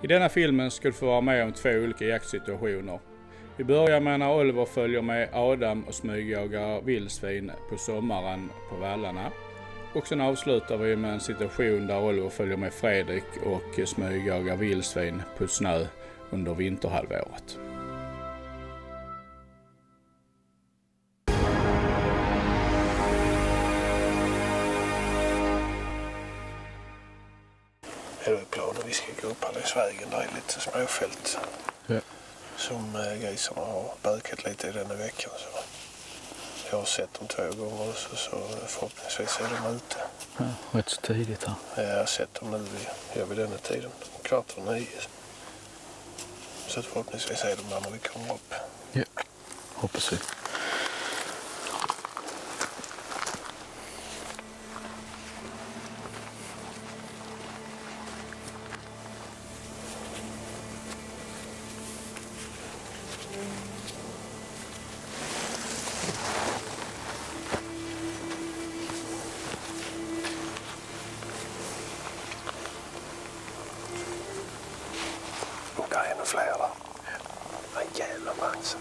I denna filmen ska du få vara med om 2 olika jaktsituationer. Vi börjar med när Oliver följer med Adam och smygjagar vildsvin på sommaren på vallarna. Och sen avslutar vi med en situation där Oliver följer med Fredrik och smygjagar vildsvin på snö under vinterhalvåret. Är det planen vi ska gå upp här längs vägen? Det är lite småfält som grisarna har bökat lite i denna veckan. Så jag har sett dem 2 gånger så förhoppningsvis är de ute. Ja, rätt så tidigt här. Jag har sett dem nu vid denna tiden, 8:15. Så förhoppningsvis är de där när vi kommer upp. Ja, hoppas vi. Och där är ännu fler där. En jävla mans.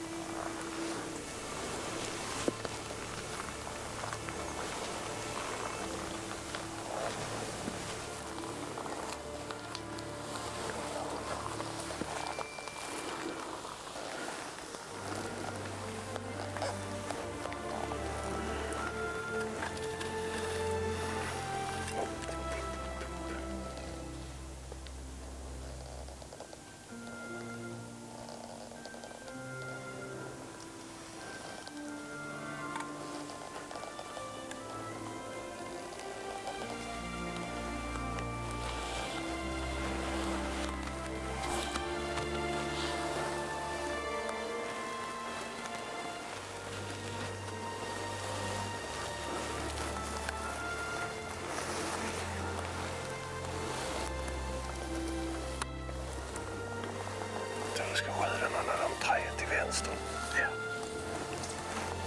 Jag ska skjuta någon av de 3 till vänster. Ja.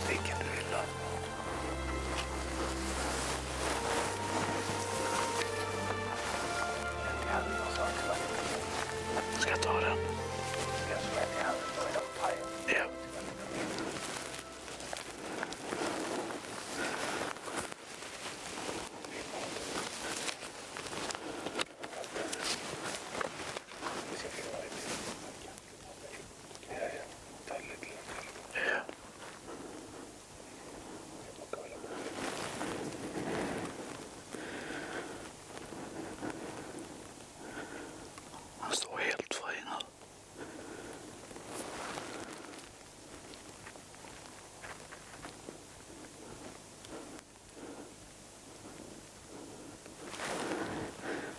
Vilken du vill då. Ska jag ta den? Jag som är till handen, då är de 3. Ja. Han står helt fri nu.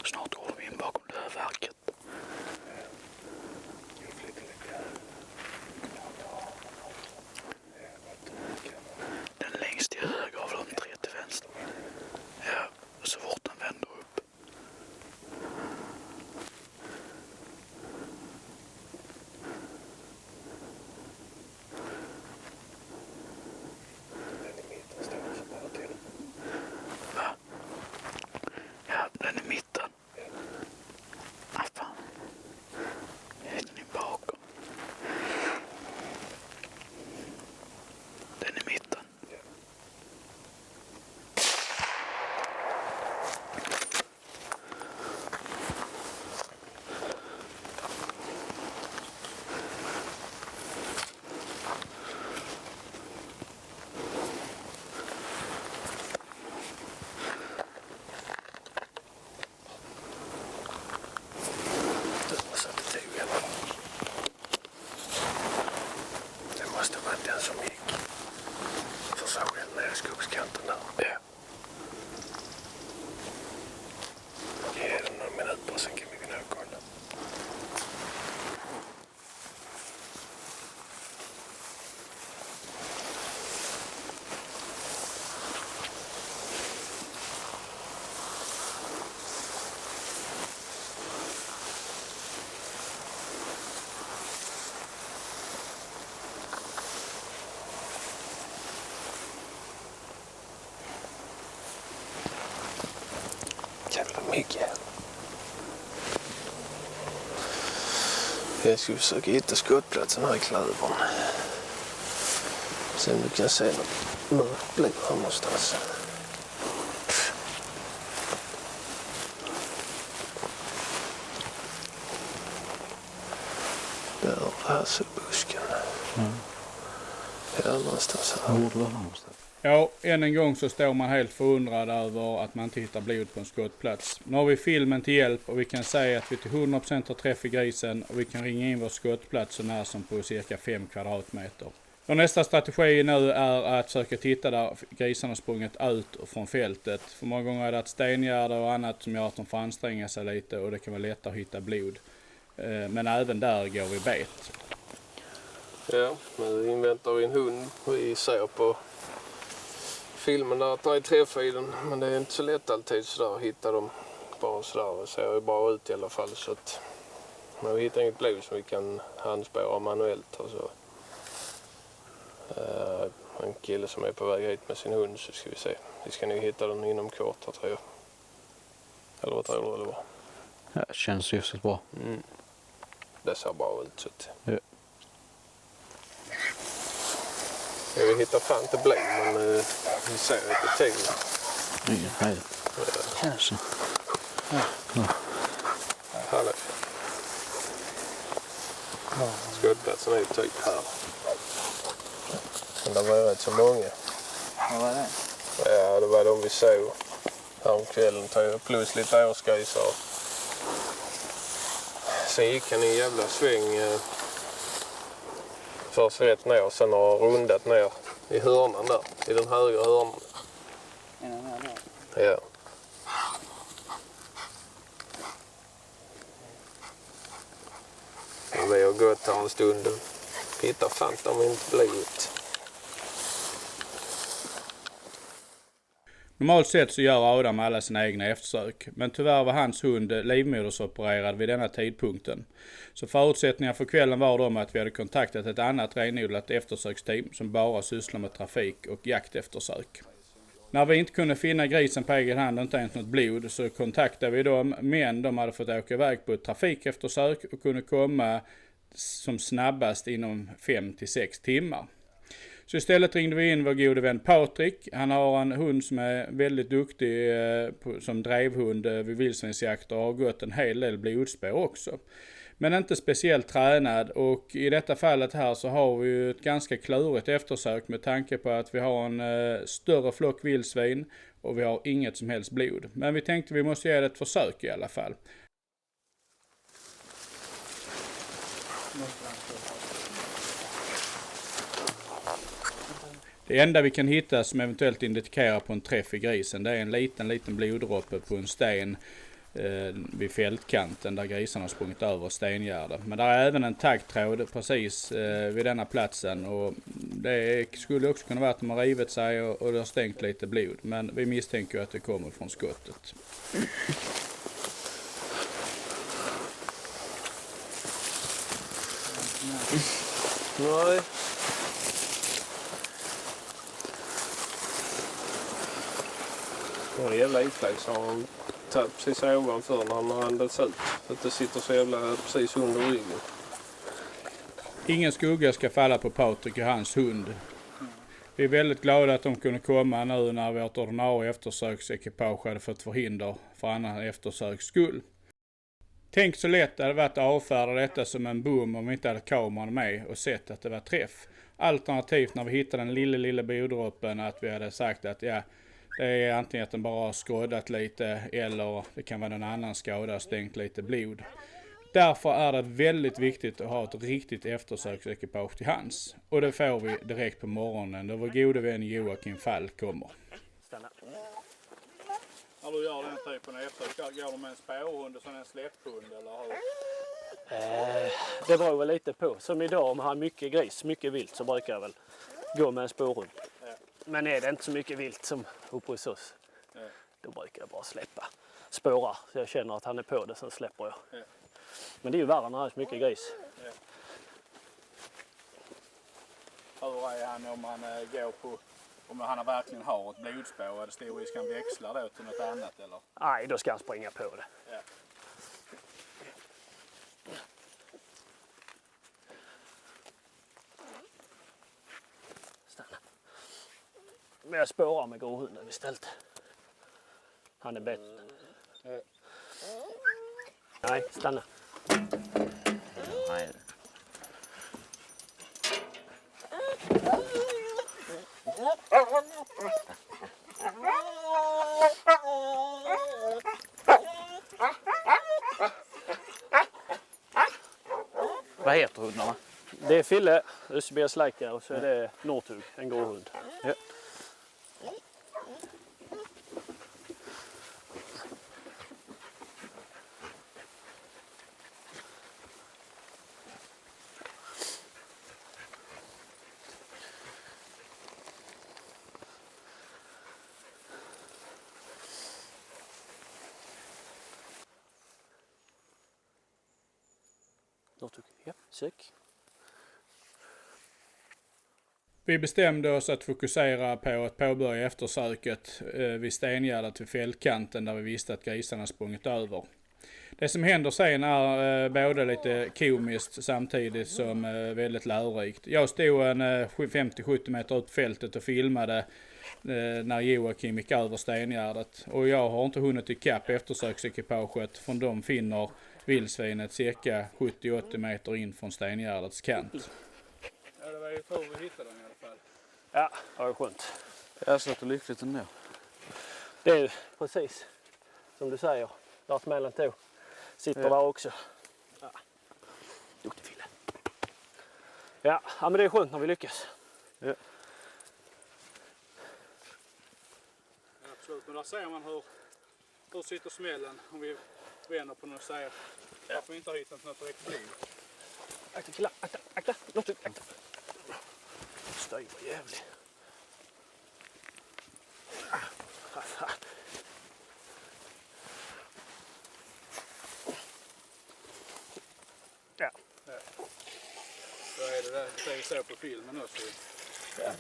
Snart går vi in bakom lövverket. Den längst till höger av de 3 till vänster. Ja, så fort den vänder upp. Va? Ja, den är mitten. Ah, fan. Är den bakom? Den är mitten. Det måste vara den som gick. Försåg den ner i skogskanten där. Ja. Ge den några minuter, sen kan vi gå ner och kolla. Jävla mygg. Jag ska försöka hitta skottplatsen här i klövern. Se om du kan se något mörkt blod här någonstans. Där här så busken. Ja, någonstans här. Ja, än en gång så står man helt förundrad över att man inte hittar blod på en skottplats. Nu har vi filmen till hjälp och vi kan säga att vi till 100% har träff i grisen och vi kan ringa in vår skottplats så när som på cirka 5 kvadratmeter. Och nästa strategi nu är att försöka titta där grisarna sprungit ut från fältet. För många gånger är det att stengärder och annat som gör att de får anstränga sig lite och det kan vara lättare att hitta blod. Men även där går vi bet. Ja, nu inväntar vi en hund. Vi ser på filmen där att det är träff i den, men det är inte så lätt alltid sådär att hitta dem bara sådär. Det ser ju bra ut i alla fall, så att men vi hittar inget blod som vi kan handspåra manuellt. Alltså. En kille som är på väg hit med sin hund, så ska vi se. Vi ska nog hitta den inom kort, tror jag. Eller vad tror du, eller vad? Ja, det känns ju så bra. Det ser bra ut, så att... Ja. Vi hittar fan inte blod, men vi ser lite till. Nej, känns så. Hallå. Skottplatsen är ju typ här. Men det var rätt så många. Vad var det? Ja, det var de vi såg häromkvällen, plus lite årsgrisar. Sen gick han i en jävla sväng först rätt ner och sen har rundat ner i hörnan där, i den högra hörnan. Ja. Och vi har gått här en stund och hittar fan om inte blivit. Normalt sett så gör Adam alla sina egna eftersök, men tyvärr var hans hund livmodersopererad vid denna tidpunkten. Så förutsättningar för kvällen var de att vi hade kontaktat ett annat renodlat eftersöksteam som bara sysslar med trafik och jakteftersök. När vi inte kunde finna grisen på egen hand och inte ens något blod så kontaktade vi dem, men de hade fått åka iväg på ett trafikeftersök och kunde komma som snabbast inom 5 till 6 timmar. Så istället ringde vi in vår gode vän Patrik. Han har en hund som är väldigt duktig som drevhund vid vildsvinsjakt och har gått en hel del blodspår också. Men inte speciellt tränad, och i detta fallet här så har vi ju ett ganska klurigt eftersök med tanke på att vi har en större flock vildsvin och vi har inget som helst blod. Men vi tänkte vi måste ge det ett försök i alla fall. Det enda vi kan hitta som eventuellt indikerar på en träff i grisen, det är en liten bloddroppe på en sten vid fältkanten där grisarna har sprungit över stengärde. Men där är även en taggtråd precis vid denna platsen, och det skulle också kunna vara att de har rivit sig och det har stängt lite blod. Men vi misstänker att det kommer från skottet. Nej. Det jävla iflägg som han tagit precis ovanför när han har andats ut. Att det sitter så jävla precis under ryggen. Ingen skugga ska falla på Patrik och hans hund. Vi är väldigt glada att de kunde komma nu när vårt ordinarie eftersöksekipage hade fått förhinder för annan eftersöks skull. Tänk så lätt det hade varit att avfärda detta som en boom om vi inte hade kameran med och sett att det var träff. Alternativt när vi hittade den lilla bloddroppen att vi hade sagt att ja, det är antingen att den bara har skådat lite eller det kan vara någon annan skada och stängt lite blod. Därför är det väldigt viktigt att ha ett riktigt eftersöksekipage till hands. Och det får vi direkt på morgonen då vår gode vän Joakim Fall kommer. När du gör den typen av eftersök, går du med en spårhund och en släpphund eller hur? Det beror väl lite på. Som idag om man har mycket gris, mycket vilt, så brukar jag väl gå med en spårhund. Ja. Men är det inte så mycket vilt som uppe hos oss, Ja. då brukar jag bara släppa spårar. Så jag känner att han är på det, sen släpper jag. Ja. Men det är ju värre när det är så mycket gris. Ja. Hur är han om han går på, om han verkligen har ett blodspår? Är det stor risk han växlar då till något annat eller? Nej, då ska han springa på det. Ja. Men jag spårar med gråhunden istället. Han är bättre. Nej, stanna. Nej. Vad heter hundarna? Det är Fille, Österbergs läkare, och så är det Northug, en gråhund. Ja. Northug, ja, sök. Vi bestämde oss att fokusera på att påbörja eftersöket vid Stengärdet vid fältkanten där vi visste att grisarna sprungit över. Det som händer sen är både lite komiskt samtidigt som väldigt lärorikt. Jag stod en 50-70 meter ut på fältet och filmade när Joakim gick över Stengärdet. Och jag har inte hunnit ikapp eftersöksekipaget från de finner vildsvinet cirka 70-80 meter in från Stengärdets kant. Ja, det var ju tur vi hittade den i alla fall. Ja, det var skönt. Jag satt och lyckligt ändå. Det är ju precis som du säger. Lars Mällen tog. Sitter där också. Ja. Duktig Fille. Ja, men det är skönt när vi lyckas. Ja, absolut, men där ser man hur sitter smällen om vi vänder på den och säger varför vi inte har hittat något direkt liv. Akta killar, akta, låt ut, akta. Stöj var jävlig. Ja. Så är det där, det är så på filmen också. Ja.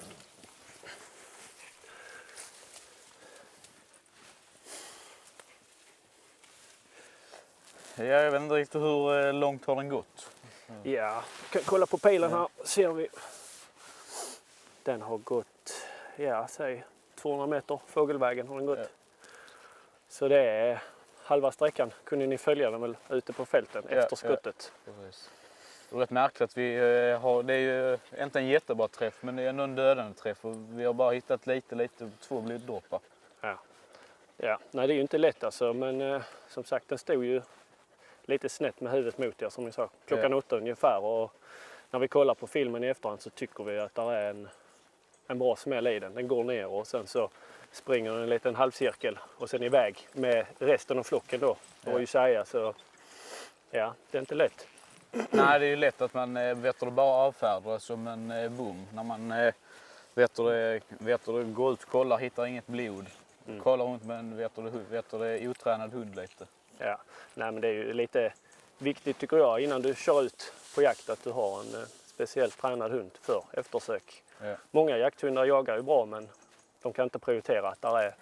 Jag vet inte riktigt hur långt har den gått. Ja, kolla på pilen här ser vi. Den har gått, ja säg 200 meter, fågelvägen har den gått. Ja. Så det är halva sträckan. Kunde ni följa den väl ute på fälten efter skottet? Ja, precis. Det är rätt märkligt att vi har, det är ju inte en jättebra träff men det är ändå en dödande träff och vi har bara hittat lite 2 bloddroppar. Ja, nej det är ju inte lätt alltså men som sagt den stod ju lite snett med huvudet mot er som ni sa. Klockan 8 ungefär och när vi kollar på filmen i efterhand så tycker vi att det är en bra smäll i den. Den går ner och sen så springer den en liten halvcirkel och sen iväg med resten av flocken då. Och ju säga så ja, det är inte lätt. Nej, det är ju lätt att man bara avfärdar det som en bom. När man går ut och kollar, hittar inget blod. Kollar runt med en otränad hund lite. Ja, nej men det är ju lite viktigt tycker jag innan du kör ut på jakt att du har en speciellt tränad hund för eftersök. Ja. Många jakthundar jagar ju bra men de kan inte prioritera att där är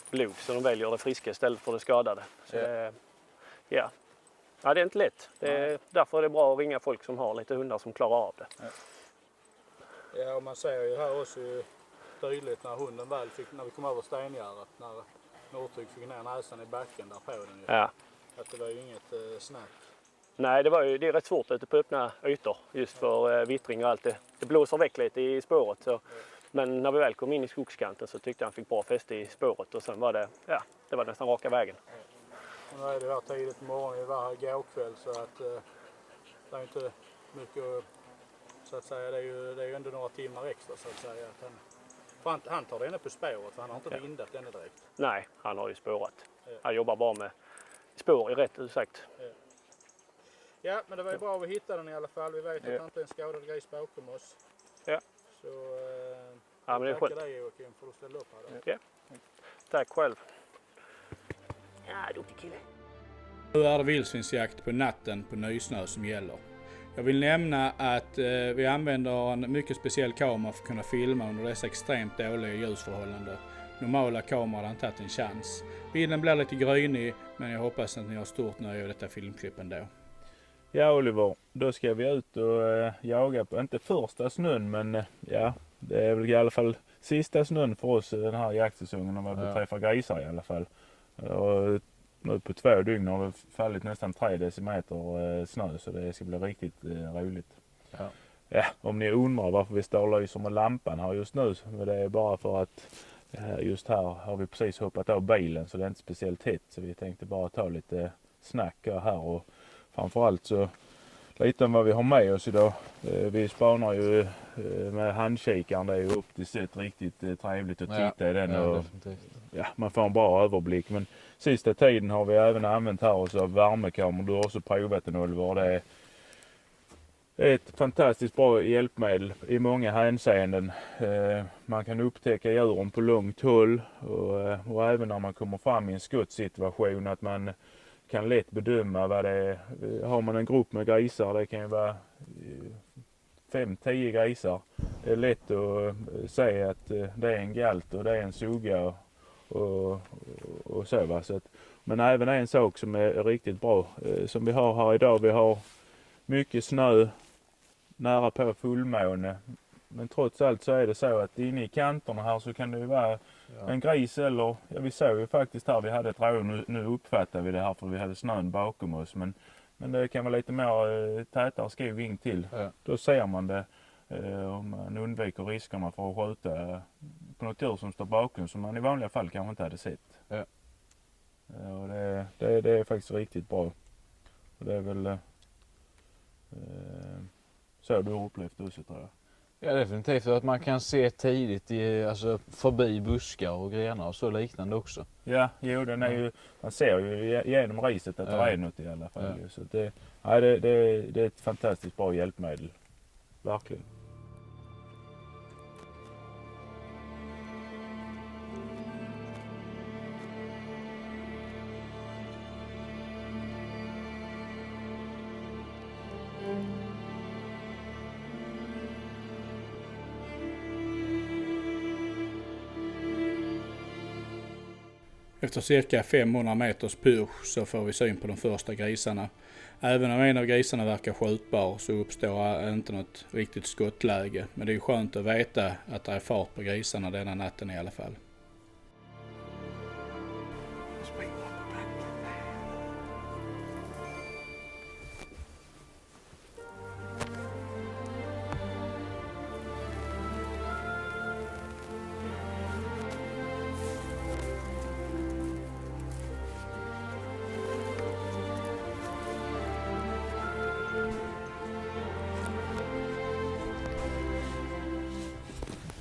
blod så de väljer det friska istället för det skadade. Så det är inte lätt. Därför är det bra att ringa folk som har lite hundar som klarar av det. Ja, och man ser ju här också tydligt när hunden väl när vi kom över Stengärdet, när Northug fick ner näsan i backen där på den. Ja. Att det var ju inget snack. Nej, det är rätt svårt ute på öppna ytor just för vittring och allt det. Det blåser väck lite i spåret. Så. Men när vi väl kom in i skogskanten så tyckte han fick bra fäste i spåret och sen var det var nästan raka vägen. Och nu är det här tidigt på morgonen, vi var här igår kväll så att det är inte mycket så att säga, det är ju ändå några timmar extra så att säga. Att han tar det inne på spåret för han har inte vindat den direkt. Nej, han har ju spårat. Han jobbar bara med spår i rätt utsagt. Ja, men det var ju bra att vi hittade den i alla fall. Vi vet att det inte är en skadad gris bakom oss. Ja. Så men det är skönt. dig Joakim för att ställa upp här då. Ja. Tack själv. Ja, duktig kille. Nu är det vildsvinsjakt på natten på nysnö som gäller. Jag vill nämna att vi använder en mycket speciell kamera för att kunna filma under dessa extremt dåliga ljusförhållanden. Normala kameror hade inte tagit en chans. Bilden blir lite grynig men jag hoppas att ni har stort nöje av detta filmklipp ändå. Ja Oliver, då ska vi ut och jaga på, inte första snön men det är väl i alla fall sista snön för oss den här jaktsäsongen vad beträffar grisar i alla fall. Och nu på 2 dygn har det fallit nästan 3 decimeter snö, så det ska bli riktigt roligt. Ja, om ni undrar varför vi står och lyser med lampan här just nu, så det är bara för att just här har vi precis hoppat av bilen, så det är inte speciellt hett, så vi tänkte bara ta lite snack här, och framförallt så lite om vad vi har med oss idag. Vi spanar ju med handkikaren, det är ju optiskt sett riktigt trevligt att titta i den, och man får en bra överblick. Men sista tiden har vi även använt här oss av värmekameror. Du har också provat den, Oliver. Det är ett fantastiskt bra hjälpmedel i många hänseenden. Man kan upptäcka djuren på långt håll, och även när man kommer fram i en skottsituation, att man kan lätt bedöma vad det är. Har man en grupp med grisar, det kan ju vara 5-10 grisar. Det är lätt att säga att det är en galt och det är en sugga och så. Va? Så att, men även en sak som är riktigt bra som vi har här idag. Vi har mycket snö, nära på fullmåne. Men trots allt så är det så att inne i kanterna här så kan det ju vara en gris, eller vi såg ju faktiskt här, vi hade ett råd, nu uppfattar vi det här för vi hade snön bakom oss, men det kan vara lite mer tätare skog in till. Då ser man det, om man undviker riskerna för att skjuta på något djur som står bakom som man i vanliga fall kanske inte hade sett. Och det är faktiskt riktigt bra. Och det är väl så du har upplevt också, tror jag. Ja, definitivt. Att man kan se tidigt alltså förbi buskar och grenar och så liknande också. Ja, jo, den är ju, man ser ju genom riset att det är något i alla fall. Så det är ett fantastiskt bra hjälpmedel. Verkligen. Efter cirka 500 meters push så får vi syn på de första grisarna. Även om en av grisarna verkar skjutbar så uppstår inte något riktigt skottläge. Men det är skönt att veta att det är fart på grisarna denna natten i alla fall.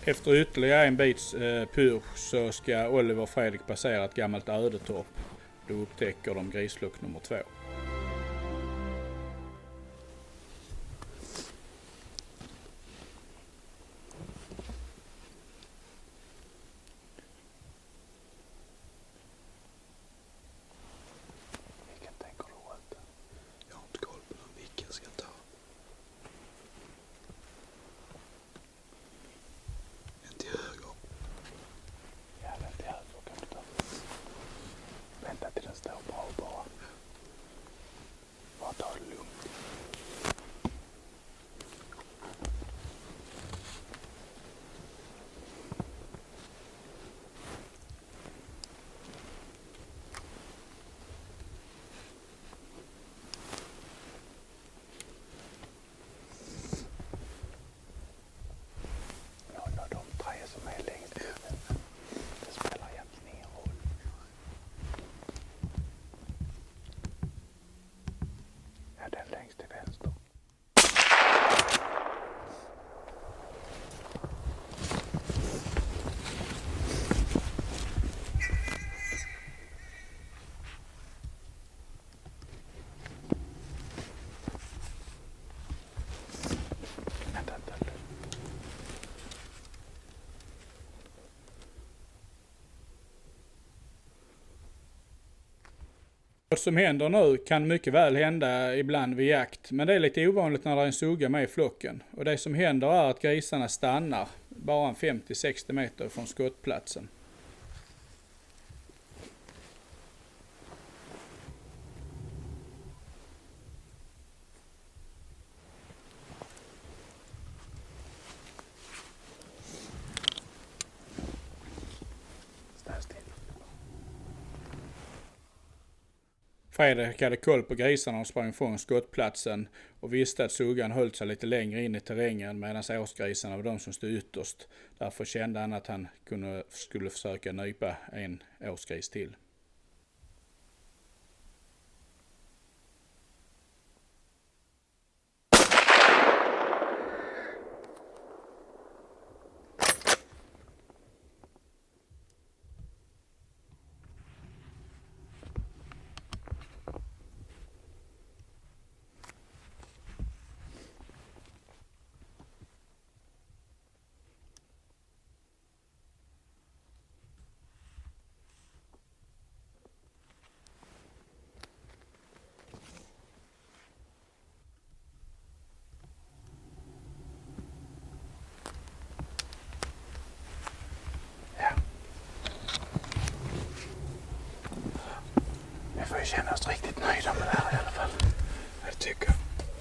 Efter ytterligare en bits push så ska Oliver och Fredrik passera ett gammalt ödetorp. Då upptäcker de grisflock nummer 2. Vilken tänker du skjuta? Jag har inte koll på den, vilken ska jag ta? Till höger. Ja, den till höger kan du ta. Vänta till den står bra bara. Bara ta det lugnt. De 3 som är längst ut. Det spelar egentligen ingen roll. Ja, den längst till vänster. Vänta. Vad som händer nu kan mycket väl hända ibland vid jakt, men det är lite ovanligt när det är en sugga med i flocken. Och det som händer är att grisarna stannar bara 50-60 meter från skottplatsen. Fredrik hade koll på grisarna och sprang från skottplatsen och visste att suggan höll sig lite längre in i terrängen medan årsgrisarna var de som stod ytterst. Därför kände han att han skulle försöka nypa en årsgris till. Vi får ju känna oss riktigt nöjda med det här i alla fall. Jag tycker.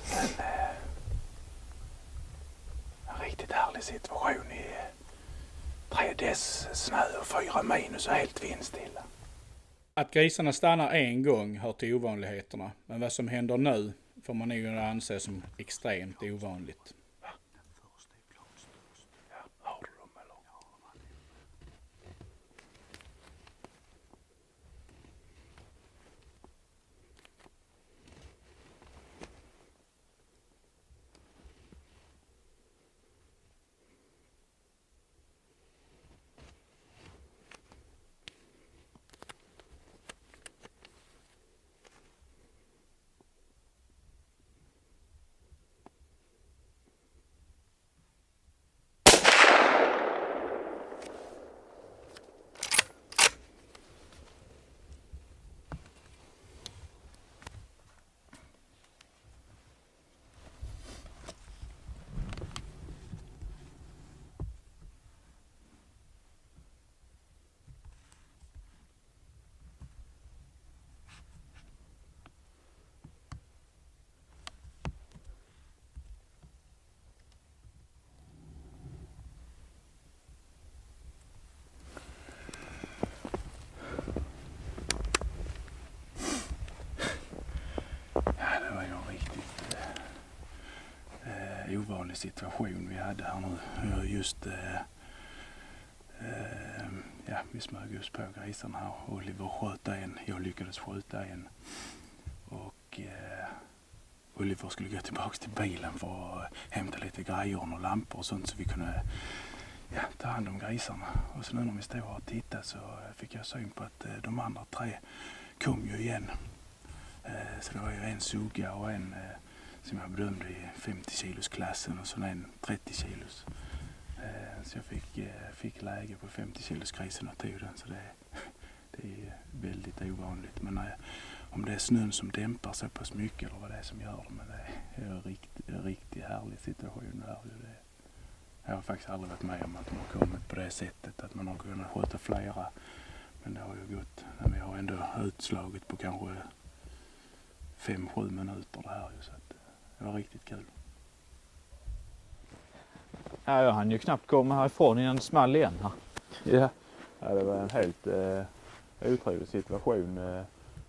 Men en riktigt härlig situation i 3 snö och 4 minus och helt vindstilla. Att grisarna stannar en gång hör till ovanligheterna, men vad som händer nu får man nog anse som extremt ovanligt. Ovanlig situation vi hade här nu. Just vi smög oss på grisarna här. Oliver sköt en, jag lyckades skjuta en. Och Oliver skulle gå tillbaka till bilen för att hämta lite grejer och lampor och sånt så vi kunde ta hand om grisarna. Och så nu när vi stod och tittade så fick jag syn på att de andra 3 kom ju igen. Så det var ju en sugga och en som jag bedömde i 50 kilos klassen och så en 30 kilos. Så jag fick läge på 50 kilos grisen och tog den, så det är väldigt ovanligt. Men om det är snön som dämpar så pass mycket eller vad det är som gör det, men det är en riktigt härlig situation där. Jag har faktiskt aldrig varit med om att man har kommit på det sättet att man har kunnat skjuta flera. Men det har ju gått, när vi har ändå utslaget på kanske 5-7 minuter det här. Så att det var riktigt kul. Ja, jag hann ju knappt komma härifrån innan det small igen här. Ja, det var en helt otrolig situation.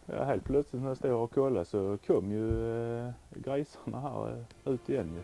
Helt plötsligt när jag stod och kollade så kom ju grisarna här ut igen ju.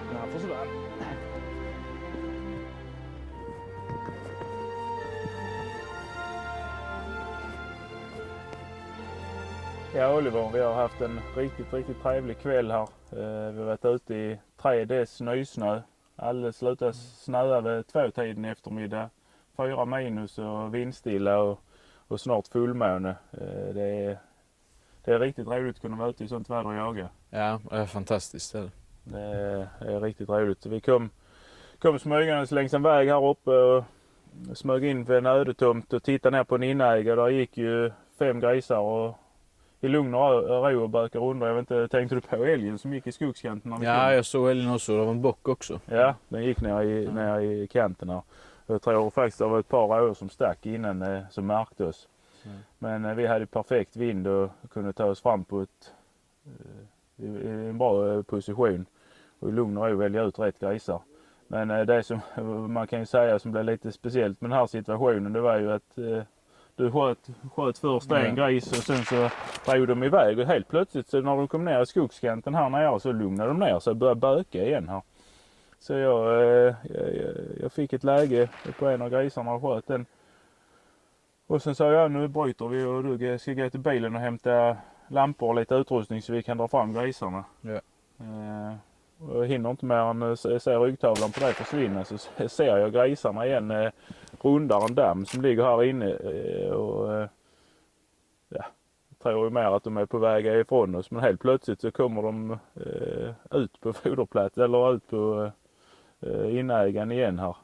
Den här försvann. Ja, Oliver, vi har haft en riktigt trevlig kväll här. Vi har varit ute i 3 nysnö. Alldeles slutat snöa vid 2-tiden eftermiddag. 4 minus och vindstilla och snart fullmåne. Det är riktigt roligt att kunna vara ute i sånt väder och jaga. Ja, det är fantastiskt. Det är riktigt roligt. Vi kom smygandes längs en väg här uppe och smög in vid en ödetomt och tittade ner på en inägare. Där gick ju 5 grisar och i lugn och ro och bökade runder. Jag vet inte, tänkte du på älgen som gick i skogskanten? Ja, jag såg älgen också. Det var en bock också. Ja, den gick ner i kanten här. Jag tror faktiskt det var ett par år som stack innan som märkte oss. Men vi hade perfekt vind och kunde ta oss fram på i en bra position. Och i lugn och ro välja ut rätt grisar. Men det som man kan ju säga som blev lite speciellt med den här situationen, det var ju att du sköt först en gris och sen så drog de iväg och helt plötsligt så när de kom ner i skogskanten här nere så lugnade de ner sig och började böka igen här. Så jag fick ett läge på en av grisarna och sköt den. Och sen sa jag, nu bryter vi och du ska gå till bilen och hämta lampor och lite utrustning så vi kan dra fram grisarna. Ja. Jag hinner inte mer än se ryggtavlan på det försvinna så ser jag grisarna igen rundar en damm som ligger här inne och jag tror mer att de är på väg ifrån oss, men helt plötsligt så kommer de ut på foderplats eller ut på inägaren igen här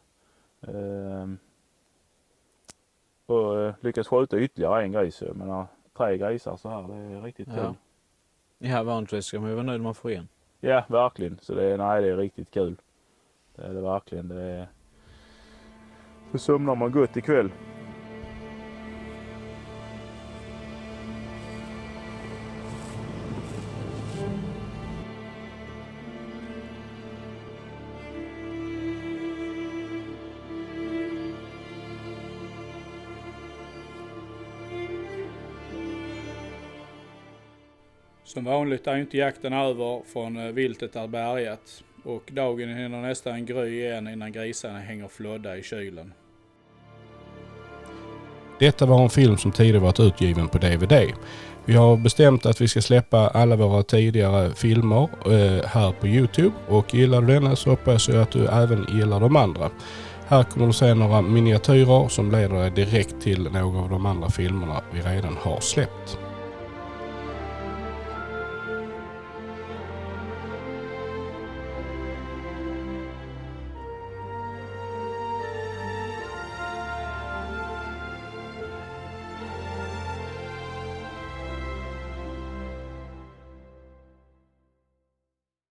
och lyckas skjuta ytterligare en gris. Jag menar 3 grisar så här, det är riktigt kul. Ja, vanligtvis ska man ju vara nöjd man får igen. Ja, verkligen. Så det är riktigt kul. Det är det verkligen. Så somnar man gott ikväll. Som vanligt är inte jakten över från viltet är bärgat och dagen hinner nästan gry igen innan grisarna hänger flodda i kylen. Detta var en film som tidigare varit utgiven på DVD. Vi har bestämt att vi ska släppa alla våra tidigare filmer här på YouTube och gillar du denna så hoppas jag att du även gillar de andra. Här kommer du se några miniatyrer som leder dig direkt till några av de andra filmerna vi redan har släppt.